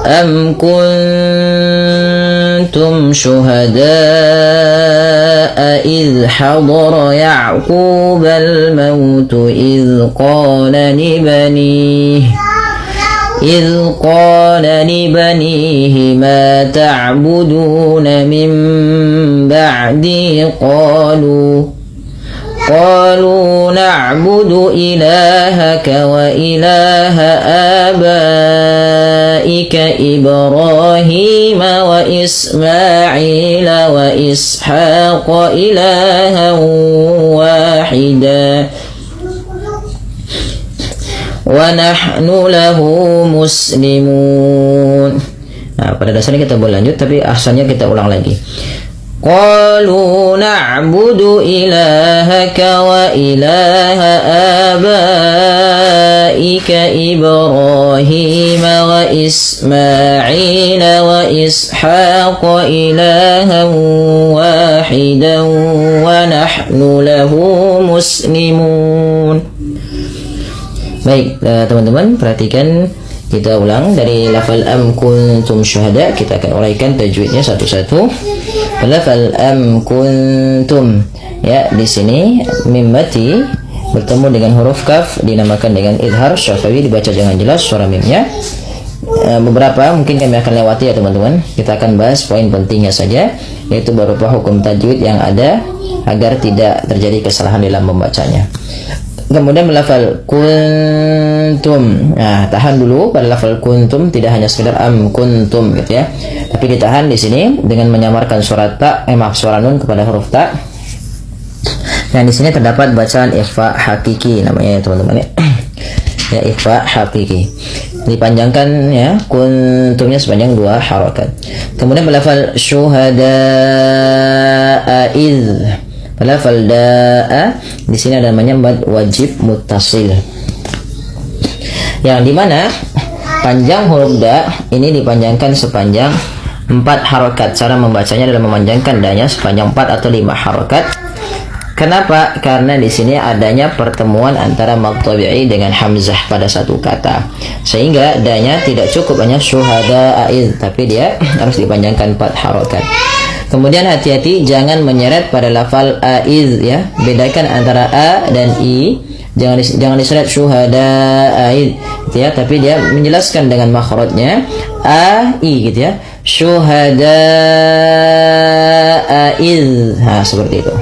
أم كنتم شهداء إذ حضر يعقوب الموت إذ قال لبنيه ما تعبدون من بعدي قالوا نعبد إلهك وإله آبائك إبراهيم وإسماعيل وإسحاق إلها واحدا ونحن له مسلمون. Nah, pada dasarnya kita boleh lanjut, tapi asalnya kita ulang lagi. Qalu na'budu ilahaka wa ilaha abaika Ibrahim wa Ismail wa Ishaq ilahan wahidan wa nahnu lahu muslimun. Baik, teman-teman, perhatikan, kita ulang dari lafal am kuntum syuhada. Kita akan uraikan tajwidnya satu-satu. Lafal am kuntum, ya, di sini mim mati bertemu dengan huruf kaf dinamakan dengan idhar syafawi, dibaca dengan jelas suara mimnya. Beberapa mungkin kami akan lewati ya teman-teman. Kita akan bahas poin pentingnya saja, yaitu berupa hukum tajwid yang ada agar tidak terjadi kesalahan dalam membacanya. Kemudian lafal kuntum. Nah, tahan dulu pada lafal kuntum, tidak hanya sekedar am kuntum gitu ya. Tapi ditahan di sini dengan menyamarkan suara suara nun kepada huruf ta. Nah, di sini terdapat bacaan ikhfa hakiki namanya ya teman-teman ya. Ya, ikhfa hakiki. Dipanjangkan ya kuntumnya sepanjang 2 harakat. Kemudian lafal syuhada iz. Lafal da'a di sini ada namanya mad wajib muttasil, yang dimana panjang huruf da ini dipanjangkan sepanjang 4 harokat. Cara membacanya adalah memanjangkan da-nya sepanjang 4 atau 5 harokat. Kenapa? Karena di sini adanya pertemuan antara mad tabi'i dengan hamzah pada satu kata, sehingga da-nya tidak cukup hanya syuhada aiz, tapi dia harus dipanjangkan 4 harokat. Kemudian hati-hati jangan menyeret pada lafal aiz ya. Bedakan antara a dan i. Jangan diseret syuhada aiz gitu ya, tapi dia menjelaskan dengan makhrajnya a i gitu ya. Syuhada aiz. Nah, seperti itu.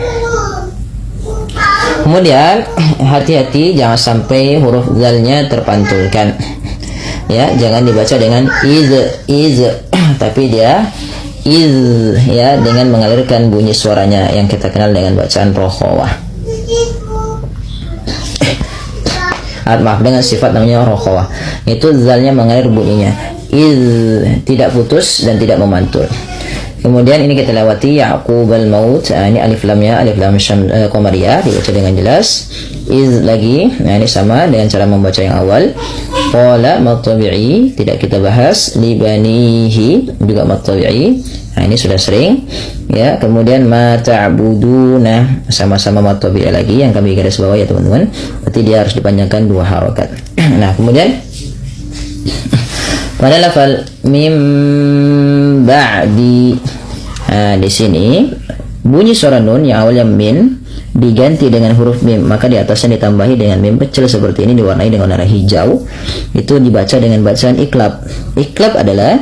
Kemudian hati-hati jangan sampai huruf zalnya terpantulkan. Ya, jangan dibaca dengan iz tapi dia iz ya, dengan mengalirkan bunyi suaranya yang kita kenal dengan bacaan rokhawah. Maaf, dengan sifat namanya rokhawah, itu zalnya mengalir bunyinya, iz, tidak putus dan tidak memantul. Kemudian ini kita lewati Ya'qub al-maut. Ini alif lamnya alif lam qamariyah dibaca dengan jelas. Iz lagi. Nah, ini sama dengan cara membaca yang awal. Qala mad tabi'i tidak kita bahas. Libanihi juga mad tabi'i. Nah, ini sudah sering ya. Kemudian ma ta'buduna sama-sama mad tabi'i lagi yang kami garis bawah ya teman-teman. Berarti dia harus dipanjangkan 2 harokat. Nah, kemudian pada lafal mim ba'di, nah, di sini bunyi suara nun yang awalnya min diganti dengan huruf mim, maka di atasnya ditambahi dengan mim kecil seperti ini diwarnai dengan warna hijau. Itu dibaca dengan bacaan iklab. Iklab adalah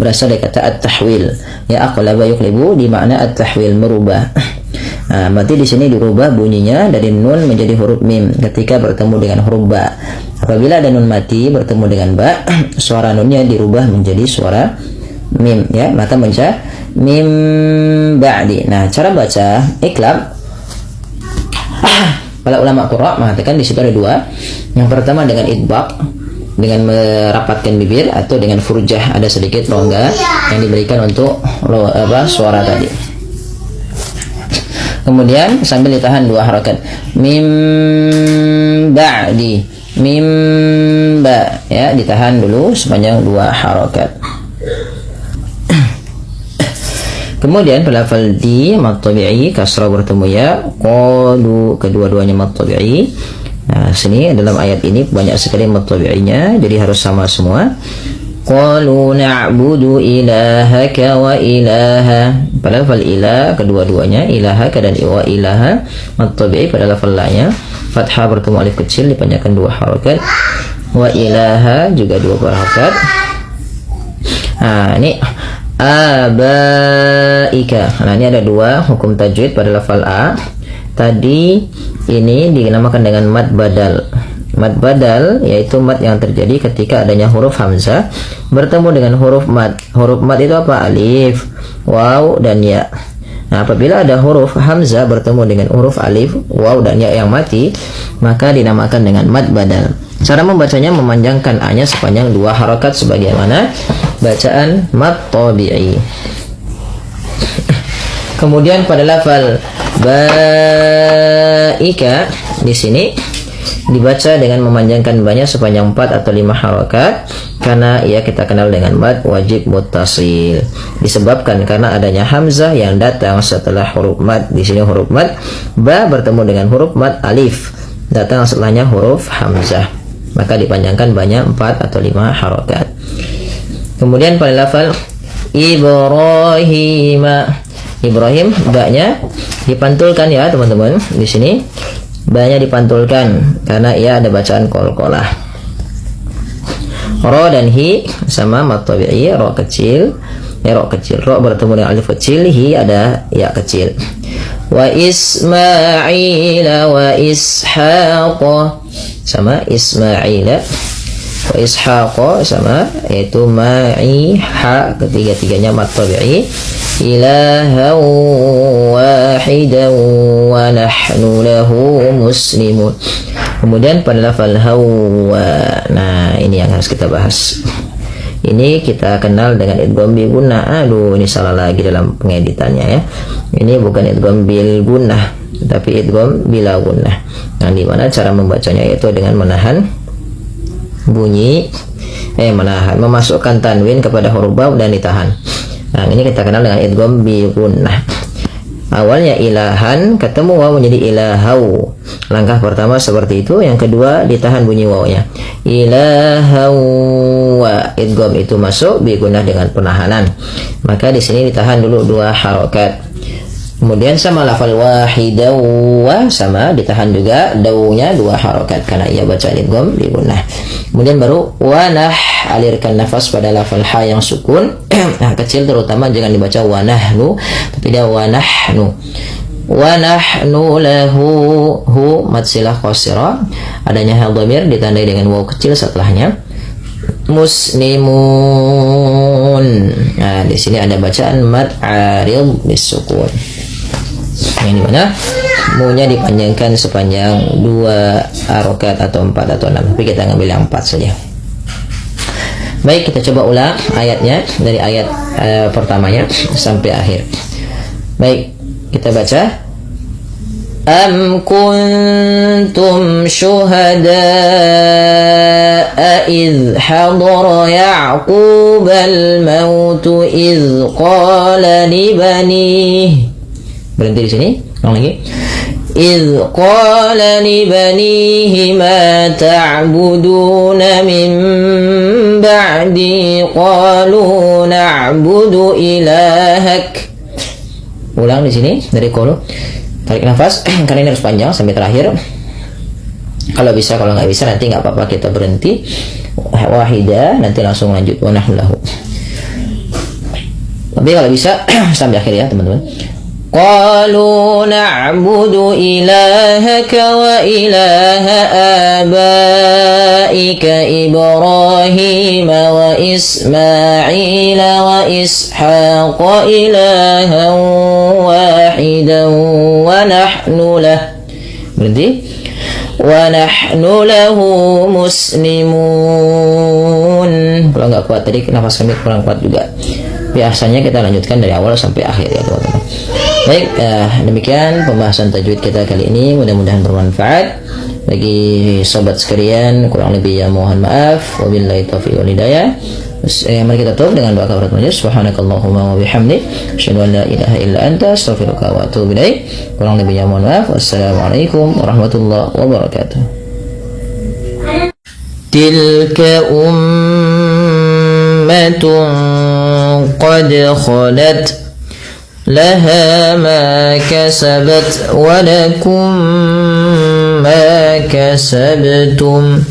berasal dari kata at-tahwil. Ya, aqlaba yuqlibu di makna at-tahwil, merubah. Nah, berarti di sini dirubah bunyinya dari nun menjadi huruf mim ketika bertemu dengan huruf ba. Apabila ada nun mati bertemu dengan ba, suara nunnya dirubah menjadi suara mim ya, maka baca mim ba'di. Nah, cara baca iklab para ulama qurra mengatakan di situ ada 2. Yang pertama dengan idbaq, dengan merapatkan bibir, atau dengan furjah, ada sedikit rongga yang diberikan untuk suara tadi. Kemudian sambil ditahan 2 harakat, mim ba'di, mim ba ya, ditahan dulu sepanjang 2 harakat. Kemudian pelafal di mad tabi'i kasrah bertemu ya, qalu, kedua-duanya mad tabi'i. Nah, sini dalam ayat ini banyak sekali mad tabi'inya, jadi harus sama semua. Qalu na'budu ilahaka wa ilaha. Pada lafal ilah kedua-duanya, ilahaka dan wa ilaha mad tabi'i pada lafal la-nya fathah bertemu alif kecil dipanjangkan 2 harakat. Wa ilaha juga 2 harakat. Ini abaika. Nah, ini ada 2 hukum tajwid pada lafal a. Tadi ini dinamakan dengan mad badal. Mad badal yaitu mad yang terjadi ketika adanya huruf hamzah bertemu dengan huruf mad. Huruf mad itu apa? Alif, waw, dan ya. Nah, apabila ada huruf hamzah bertemu dengan huruf alif, waw, dan ya yang mati, maka dinamakan dengan mad badal. Cara membacanya memanjangkan a-nya sepanjang 2 harakat sebagaimana bacaan mad tabi'i. Kemudian pada lafal baika di sini dibaca dengan memanjangkan banyak sepanjang 4 atau 5 harakat karena ia kita kenal dengan mad wajib muttasil. Disebabkan karena adanya hamzah yang datang setelah huruf mad. Di sini huruf mad ba bertemu dengan huruf mad alif, datang setelahnya huruf hamzah, maka dipanjangkan banyak 4 atau 5 harakat. Kemudian pada lafal Ibrahim, ba-nya dipantulkan ya teman-teman. Di sini ba-nya dipantulkan karena ia ada bacaan qalqalah. Ro dan hi sama mad tabi'i, ro kecil, ro kecil. Ro bertemu dengan alif kecil, hi ada ya kecil. Wa Ismaila wa Ishaqa sama Ismaila. Wa Ishaqa sama yaitu ma'i ha, ketiga-tiganya mad tabi'i. Ilahan wahidan wa nahnu lahu muslimun. Kemudian pada lafal hawa. Nah, ini yang harus kita bahas. Ini kita kenal dengan idgham bi gunnah. Aduh, ini salah lagi dalam pengeditannya ya. Ini bukan idgham bil gunnah, tapi idgham bila gunnah. Nah, di mana cara membacanya yaitu dengan menahan bunyi memasukkan tanwin kepada huruf ba dan ditahan. Nah, ini kita kenal dengan idgham bi gunnah. Awalnya ilahan, ketemu waw menjadi ilahau. Langkah pertama seperti itu, yang kedua ditahan bunyi wawnya. Ilahau wa, idgham itu masuk bi gunnah dengan penahanan. Maka di sini ditahan dulu 2 harakat. Kemudian sama lafal wahidaw wa sama ditahan juga dawunya 2 harakat karena ia baca idgham bi gunnah. Kemudian baru wanah, alirkan nafas pada lafal ha yang sukun. Nah, kecil terutama jangan dibaca wanahnu, tapi dia wanahnu. Wanahnu lahu, hu mad silah qasirah, adanya ha dhamir ditandai dengan waw kecil setelahnya. Muslimun. Nah, di sini ada bacaan mad arid bisukun. Yang dimana mu-nya dipanjangkan sepanjang 2 harokat atau 4 atau 6, tapi kita ngambil yang 4 saja. Baik, kita coba ulang ayatnya dari ayat pertamanya sampai akhir. Baik, kita baca. Am kuntum syuhada'a idh hadara Ya'qub al-maut idh qala li banihi. Berhenti di sini, ulang lagi. إذ قال لبنيه ما تعبدون من بعدي قالوا نعبد إلهك. Ulang di sini dari qalu. Tarik nafas karena ini harus panjang sampai terakhir. Kalau bisa, kalau nggak bisa nanti nggak apa-apa, kita berhenti wahidah, nanti langsung lanjut wa nahnu lahu. Tapi kalau bisa sampai akhir ya teman-teman. Qalu na'budu ilahaka wa ilaha abaika Ibrahim wa Ismail wa Ishaq ilahan wahidan wa nahnu lah. Berhenti. Wa nahnu lahu muslimun. Kalau nggak kuat tadi nafas kami kurang kuat juga. Biasanya kita lanjutkan dari awal sampai akhir ya teman-teman. Baik, demikian pembahasan tajwid kita kali ini, mudah-mudahan bermanfaat bagi sobat sekalian. Kurang lebih ya mohon maaf. Wabillahi taufiq wal hidayah. Mari kita tutup dengan doa kafaratul majlis. Subhanakallahumma wa bihamdik, asyhadu an la ilaha illa anta, astaghfiruka wa atubu ilaik. Kurang lebih ya mohon maaf. Wassalamualaikum warahmatullahi wabarakatuh. Tilka qad khalat laha ma kasabat wa lakum ma kasabtum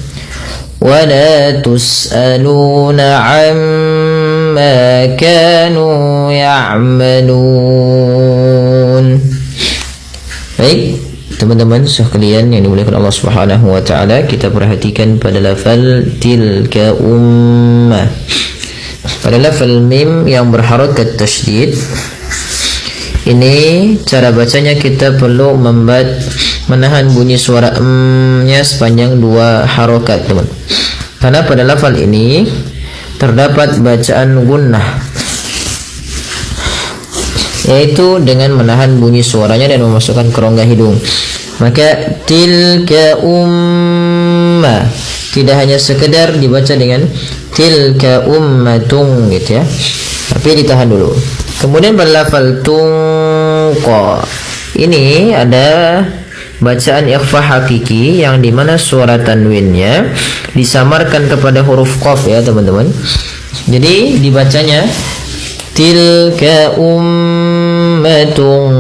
wa la tus'aluna amma kanu ya'malun. Baik, teman-teman sekalian yang dimuliakan Allah Subhanahu wa taala, kita perhatikan pada lafal tilka ummah. Pada lafal mim yang berharakat tasydid, ini cara bacanya kita perlu menahan bunyi suara nya sepanjang 2 harokat, teman. Karena pada lafal ini terdapat bacaan gunnah, yaitu dengan menahan bunyi suaranya dan memasukkan kerongga hidung. Maka tilka umma tidak hanya sekedar dibaca dengan tilka ummatun gitu ya, tapi ditahan dulu. Kemudian pada lafal tungqa, ini ada bacaan ikhfa hakiki yang dimana suara tanwinnya disamarkan kepada huruf qaf ya teman-teman. Jadi dibacanya tilka ummatun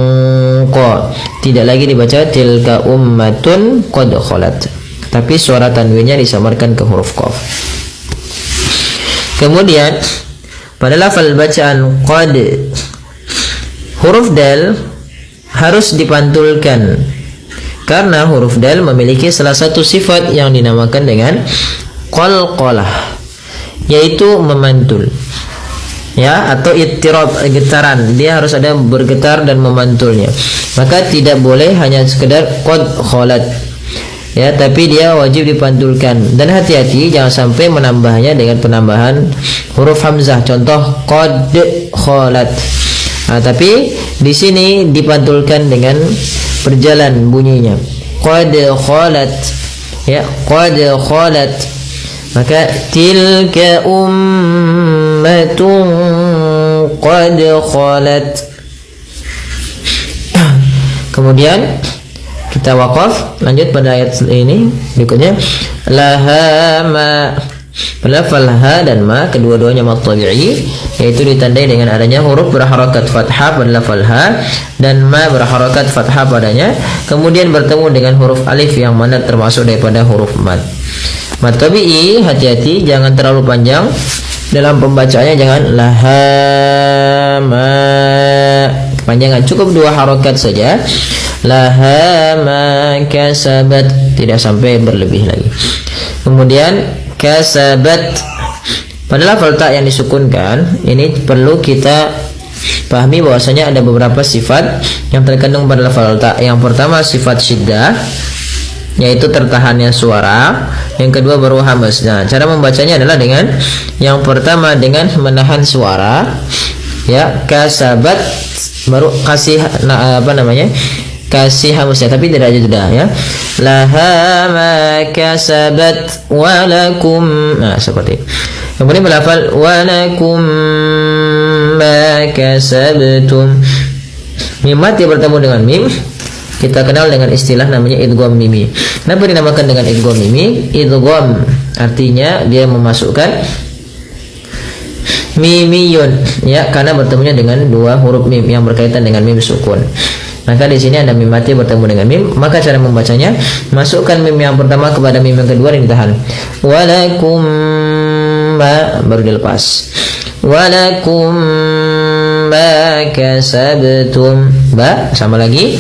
qa, tidak lagi dibaca tilka ummatun qad khalat, tapi suara tanwinnya disamarkan ke huruf qaf. Kemudian pada lafal bacaan qad, huruf dal harus dipantulkan karena huruf dal memiliki salah satu sifat yang dinamakan dengan qalqalah, yaitu memantul ya, atau ittirab, getaran. Dia harus ada bergetar dan memantulnya. Maka tidak boleh hanya sekedar qad khalat ya, tapi dia wajib dipantulkan. Dan hati-hati jangan sampai menambahnya dengan penambahan huruf hamzah. Contoh qad khalat. Nah, tapi di sini dipantulkan dengan berjalan bunyinya. Qad khalat ya, qad khalat. Maka tilka ummatun qad khalat. Kemudian kita waqaf, lanjut pada ayat ini berikutnya. Laha ma, lafal ha dan ma kedua-duanya mad tabi'i, yaitu ditandai dengan adanya huruf berharakat fathah pada lafal ha dan ma berharakat fathah padanya, kemudian bertemu dengan huruf alif yang mana termasuk daripada huruf mad. Mad tabi'i, hati-hati jangan terlalu panjang dalam pembacaannya, jangan laha ma kepanjangan, cukup 2 harokat saja. Laha ma kasabat, tidak sampai berlebih lagi. Kemudian kasabat pada lafal ta yang disukunkan, ini perlu kita pahami bahwasanya ada beberapa sifat yang terkandung pada lafal ta. Yang pertama sifat syiddah, yaitu tertahannya suara. Yang kedua baru hamzah. Nah, cara membacanya adalah dengan yang pertama dengan menahan suara ya, kasabat, baru kasih kasih hamzah, tapi tidak jeda ya. Laha ma kasabat walakum, nah seperti itu. Kemudian berlafal walakum ma kasabtum. Mimat yang bertemu dengan mim kita kenal dengan istilah namanya idgham mimi. Kenapa dinamakan dengan idgham mimi? Idgham artinya dia memasukkan mimiyun ya, karena bertemunya dengan 2 huruf mim yang berkaitan dengan mim sukun. Maka di sini ada mim mati bertemu dengan mim, maka cara membacanya masukkan mim yang pertama kepada mim yang kedua dan ditahan. Walakum ma, baru dilepas. Walakum ma kasabtum, ba sama lagi.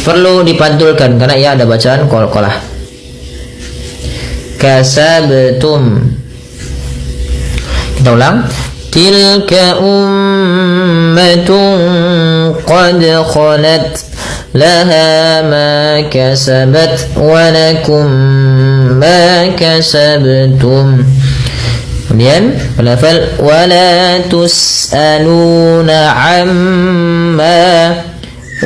Perlu dipantulkan karena ia ada bacaan qalqalah. Kasabtum. Kita ulang. Tilka ummatun qad khalat laha ma kasabat wa lakum ma kasabtum. Kemudian lafal wala tus'aluna amma,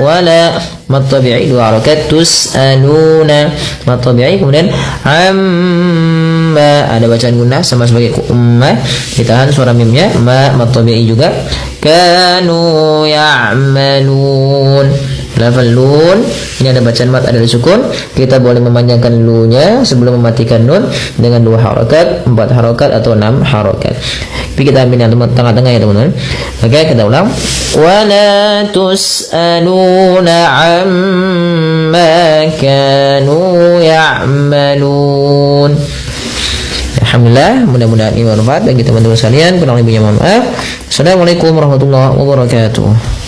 wala mad tabi'i 2 harakat, tus'aluna mad tabi'i, kemudian amma ada bacaan gunnah sama sebagai umma, ditahan suara mimnya, ma mad tabi'i juga. Kanu ya'malun, Lafal nun ini ada bacaan mat, ada sukun. Kita boleh memanjangkan lu-nya sebelum mematikan nun dengan 2 harakat, 4 harakat atau 6 harakat. Tapi kita ambil yang tengah-tengah ya teman-teman. Oke, kita ulang. Wala tus'aluna amma kanu ya'malun. Alhamdulillah, mudah-mudahan ini bermanfaat bagi teman-teman sekalian. Kurang lebihnya mohon maaf. Assalamualaikum warahmatullahi wabarakatuh.